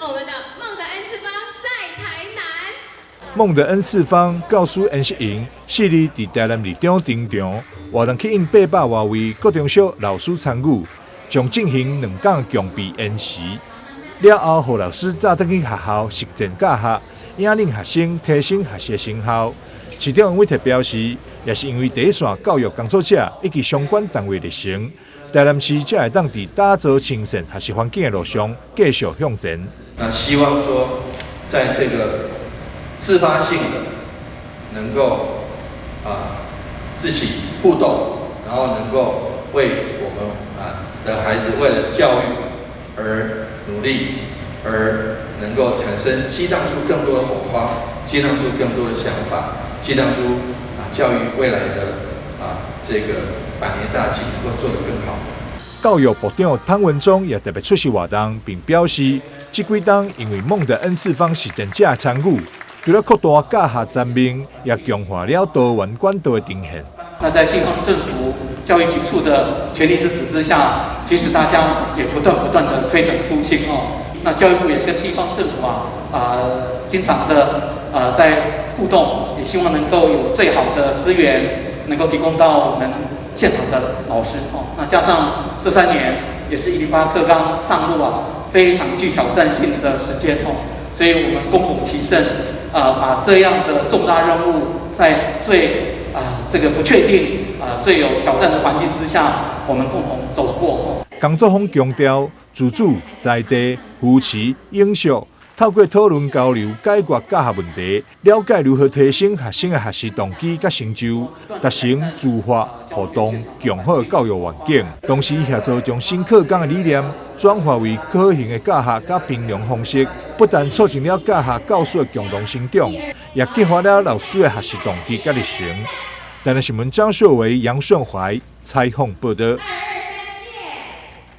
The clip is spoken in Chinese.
我们的孟德恩次方在台南。孟德恩次方教师演习营4日伫台南二中登场，活动吸引800多位各中小老师参与，将进行2天强备演习。了后，互老师早登去学校实践教学，引领学生提升学习成效。市长王伟特表示，也是因为第一线教育工作者以及相关单位热诚，台南市才会当伫打造清善学习环境的路上继续向前。那希望说，在这个自发性的能够自己互动，然后能够为我们的孩子为了教育而努力，而能够产生激荡出更多的火花，激荡出更多的想法，激荡出教育未来的这个百年大计能够做得更好。教育部长汤文忠也特别出席活动，并表示，这几天因为孟德恩次方实践者参与，除了扩大教学层面，也强化了多元管道的呈现。那在地方政府、教育局处的全力支持之下，其实大家也不断的推陈出新哦。那教育部也跟地方政府经常的在互动，也希望能够有最好的资源能够提供到我们现场的老师哦。那加上这3年也是108课纲上路非常具挑战性的时间哦，所以我们共同齐声，把这样的重大任务在最这个不确定最有挑战的环境之下，我们共同走过。工作坊强调自主、在地、扶持、永续，透过讨论交流，解决教学问题，了解如何提升学生的学习动机和成就，达成自发、互动、良好的教育环境。同时协助将新课纲的理念转化为可行的教学和评量方式，不但促进了教学教师的共同成长，也激发了老师的学习动机和热诚。台南新闻张秀维、杨顺怀采访报道。